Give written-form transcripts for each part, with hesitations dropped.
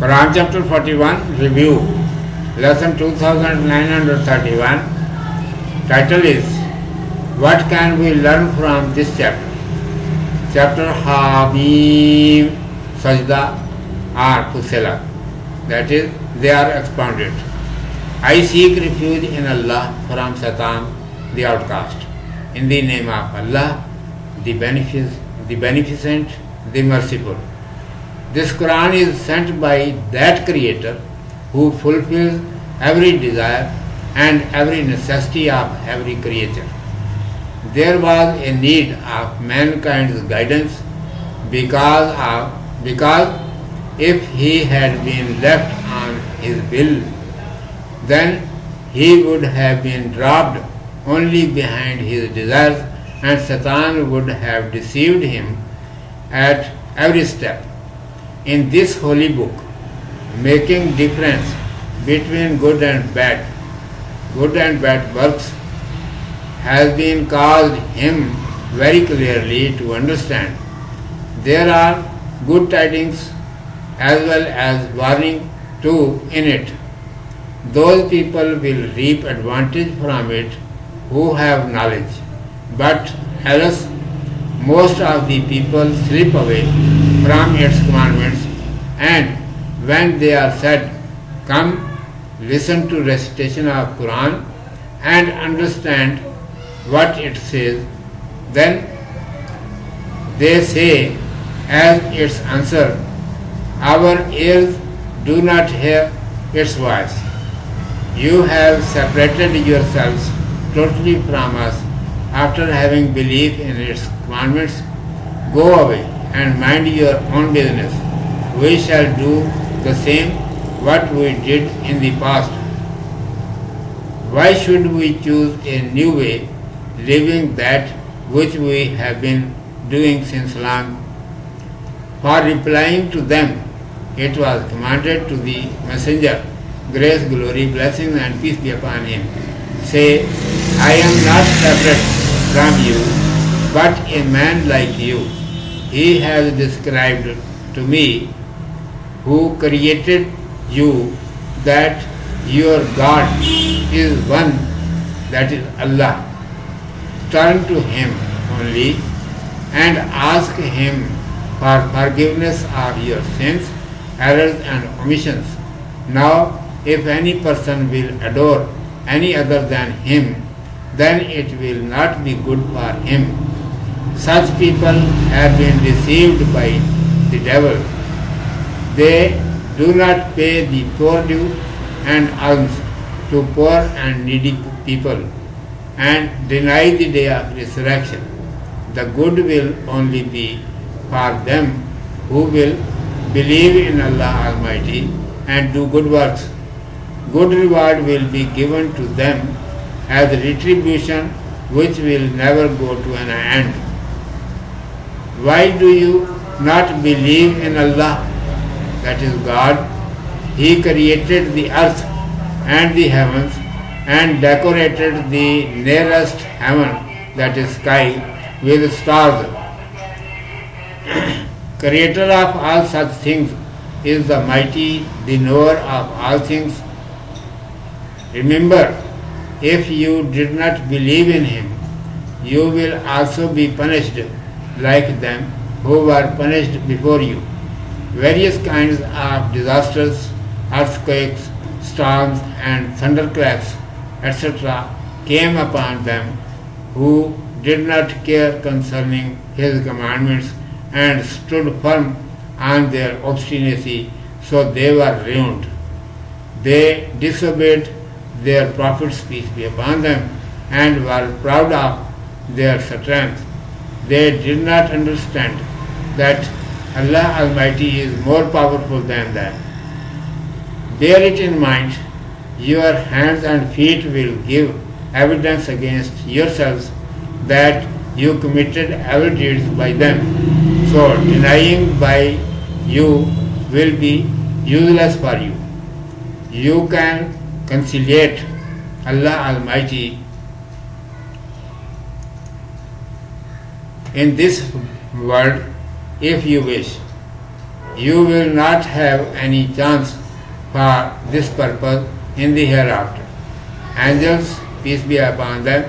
Quran chapter 41 review, lesson 2931. Title is What can we learn from this chapter? Chapter Habib Sajda or Fusilat, that is, they are expounded. I seek refuge in Allah from Satan, the outcast. In the name of Allah, the beneficent, the merciful. This Quran is sent by that Creator who fulfills every desire and every necessity of every creature. There was a need of mankind's guidance because if he had been left on his will, then he would have been dropped only behind his desires, and Satan would have deceived him at every step. In this holy book, making difference between good and bad works has been caused him very clearly to understand. There are good tidings as well as warning too in it. Those people will reap advantage from it who have knowledge, but else most of the people slip away from its commandments, and when they are said, "Come, listen to recitation of Quran and understand what it says," then they say as its answer, "Our ears do not hear its voice. You have separated yourselves totally from us after having belief in its commandments. Go away and mind your own business. We shall do the same what we did in the past. Why should we choose a new way, leaving that which we have been doing since long?" For replying to them, it was commanded to the messenger, grace, glory, blessings and peace be upon him, say, "I am not separate from you, but a man like you. He has described to me who created you that your God is one, that is Allah. Turn to him only and ask him for forgiveness of your sins, errors and omissions. Now, if any person will adore any other than him, then it will not be good for him. Such people have been deceived by the devil. They do not pay the poor due and alms to poor and needy people and deny the day of resurrection. The good will only be for them who will believe in Allah Almighty and do good works. Good reward will be given to them as retribution which will never go to an end. Why do you not believe in Allah, that is God? He created the earth and the heavens and decorated the nearest heaven, that is sky, with stars. Creator of all such things is the mighty, the knower of all things. Remember, if you did not believe in him, you will also be punished like them who were punished before you. Various kinds of disasters, earthquakes, storms and thunderclaps, etc. came upon them who did not care concerning his commandments and stood firm on their obstinacy, so they were ruined. They disobeyed their prophets, peace be upon them, and were proud of their strength. They did not understand that Allah Almighty is more powerful than them. Bear it in mind. Your hands and feet will give evidence against yourselves that you committed evil deeds by them. So denying by you will be useless for you. You can conciliate Allah Almighty in this world if you wish. You will not have any chance for this purpose in the hereafter. Angels, peace be upon them,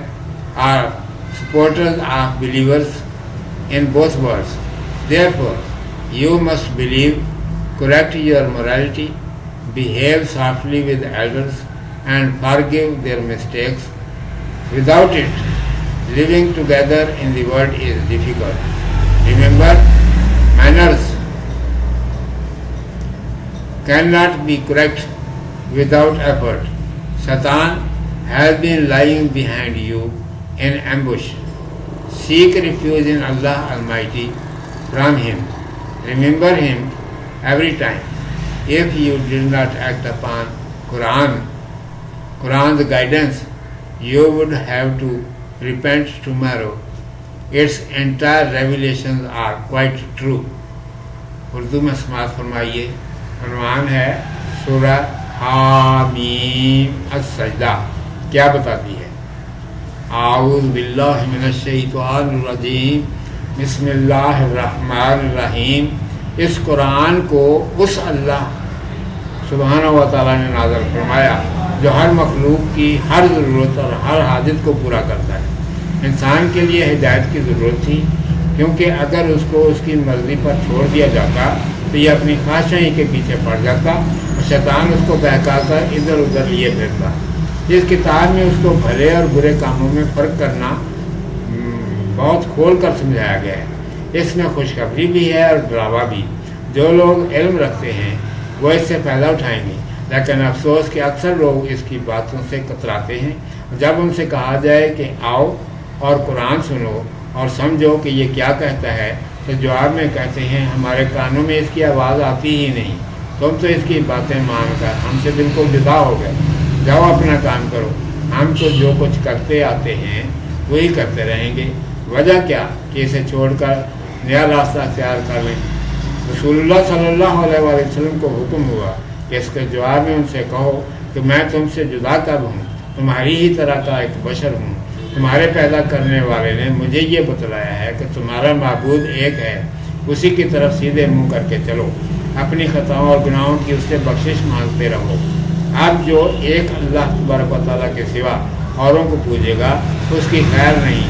are supporters of believers in both worlds. Therefore, you must believe, correct your morality, behave softly with elders, and forgive their mistakes. Without it, living together in the world is difficult. Remember, manners cannot be correct without effort. Satan has been lying behind you in ambush. Seek refuge in Allah Almighty from him. Remember him every time. If you did not act upon Quran's guidance, you would have to repent tomorrow. Its entire revelations are quite true. Urdu میں سماعت فرمائیے. عنوان ہے سورہ حامیم السجدہ. کیا بتاتی ہے؟ اعوذ باللہ من الشیطان الرجیم بسم اللہ الرحمن الرحیم. اس قرآن کو اس اللہ سبحانہ و تعالیٰ نے نازل فرمایا جو ہر مخلوق کی ہر ضرورت اور ہر حاجت کو پورا کرتا ہے. انسان کے لیے ہدایت کی ضرورت تھی، کیونکہ اگر اس کو اس کی مرضی پر چھوڑ دیا جاتا تو یہ اپنی خواہشیں ہی کے پیچھے پڑ جاتا اور شیطان اس کو بہکا کر ادھر ادھر لیے پھرتا. اس کتاب میں اس کو بھلے اور برے کاموں میں فرق کرنا بہت کھول کر سمجھایا گیا ہے. اس میں خوشخبری بھی ہے اور ڈراوا بھی. جو لوگ علم رکھتے ہیں وہ اس سے فائدہ اٹھائیں گے، لیکن افسوس کہ اکثر لوگ اس کی باتوں سے کتراتے ہیں. جب ان سے کہا جائے کہ آؤ اور قرآن سنو اور سمجھو کہ یہ کیا کہتا ہے تو جواب میں کہتے ہیں ہمارے کانوں میں اس کی آواز آتی ہی نہیں، تم تو اس کی باتیں مان کر ہم سے بالکل جدا ہو گئے. جاؤ اپنا کام کرو، ہم تو جو کچھ کرتے آتے ہیں وہی کرتے رہیں گے. وجہ کیا کہ اسے چھوڑ کر نیا راستہ اختیار کر لیں. رسول اللہ صلی اللہ علیہ وآلہ وسلم کو حکم ہوا کہ اس کے جواب میں ان سے کہو کہ میں تم سے جدا کب ہوں، تمہاری ہی طرح کا ایک بشر ہوں. تمہارے پیدا کرنے والے نے مجھے یہ بتلایا ہے کہ تمہارا معبود ایک ہے، اسی کی طرف سیدھے منہ کر کے چلو. اپنی خطاؤں اور گناہوں کی اس سے بخشش مانگتے رہو. اب جو ایک اللہ تبارک و تعالیٰ کے سوا اوروں کو پوجے گا اس کی خیر نہیں،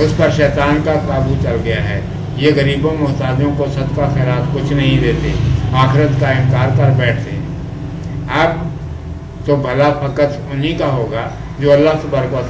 اس پر شیطان کا قابو چل گیا ہے. یہ غریبوں محتاجوں کو صدقہ خیرات کچھ نہیں دیتے، آخرت کا انکار کر بیٹھتے ہیں. اب تو بھلا فقط انہی کا ہوگا جو اللہ تبارک و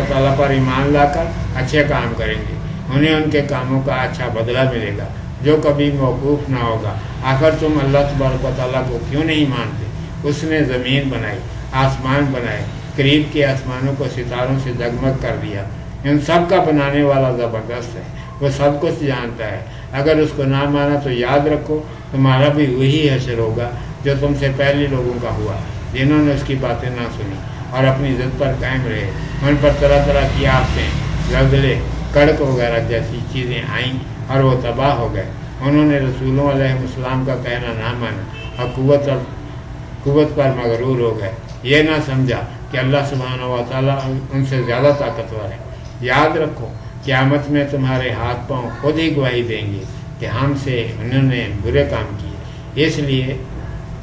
تعالیٰ پر ایمان لا کر اچھے کام کریں گے. انہیں ان کے کاموں کا اچھا بدلہ ملے گا جو کبھی موقوف نہ ہوگا. آخر تم اللہ تبارک و تعالیٰ کو کیوں نہیں مانتے؟ اس نے زمین بنائی، آسمان بنائے، قریب کے آسمانوں کو ستاروں سے جگمگ کر دیا. ان سب کا بنانے والا زبردست ہے، وہ سب کچھ جانتا ہے. اگر اس کو نہ مانا تو یاد رکھو تمہارا بھی وہی حشر ہوگا جو تم سے پہلے لوگوں کا ہوا، جنہوں نے اس کی باتیں نہ سنی اور اپنی ضد پر قائم رہے. ان پر طرح طرح کی آفتیں، زلزلے، کڑک وغیرہ جیسی چیزیں آئیں اور وہ تباہ ہو گئے. انہوں نے رسولوں علیہ السلام کا کہنا نہ مانا اور قوت پر مغرور ہو گئے. یہ نہ سمجھا کہ اللہ سبحانہ و تعالیٰ ان سے زیادہ طاقتور ہے. یاد رکھو قیامت میں تمہارے ہاتھ پاؤں خود ہی گواہی دیں گے کہ ہم سے انہوں نے برے کام کیے. اس لیے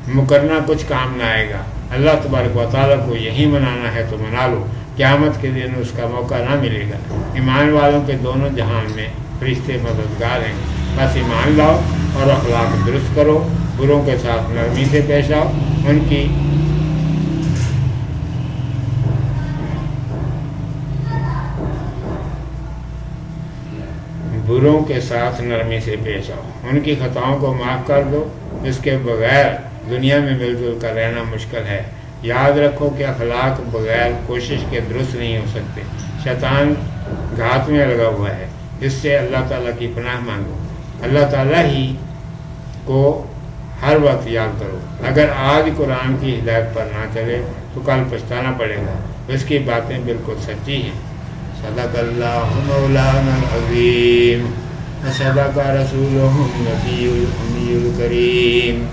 مکرنا کچھ کام نہ آئے گا. اللہ تبارک و تعالیٰ کو یہی منانا ہے تو منا لو. قیامت کے دن اس کا موقع نہ ملے گا. ایمان والوں کے دونوں جہان میں فرشتے مددگار ہیں. بس ایمان لاؤ اور اخلاق درست کرو، بروں کے ساتھ نرمی سے پیش آؤ، بروں کے ساتھ نرمی سے پیش آؤ، ان کی خطاؤں کو معاف کر دو. اس کے بغیر دنیا میں مل جل کر رہنا مشکل ہے. یاد رکھو کہ اخلاق بغیر کوشش کے درست نہیں ہو سکتے. شیطان گھات میں لگا ہوا ہے، اس سے اللہ تعالیٰ کی پناہ مانگو. اللہ تعالیٰ ہی کو ہر وقت یاد کرو. اگر آج قرآن کی ہدایت پر نہ چلے تو کل پچھتانا پڑے گا. اس کی باتیں بالکل سچی ہیں. صدق اللہ مولانا العظیم، صدق رسولہ النبی الامی الکریم.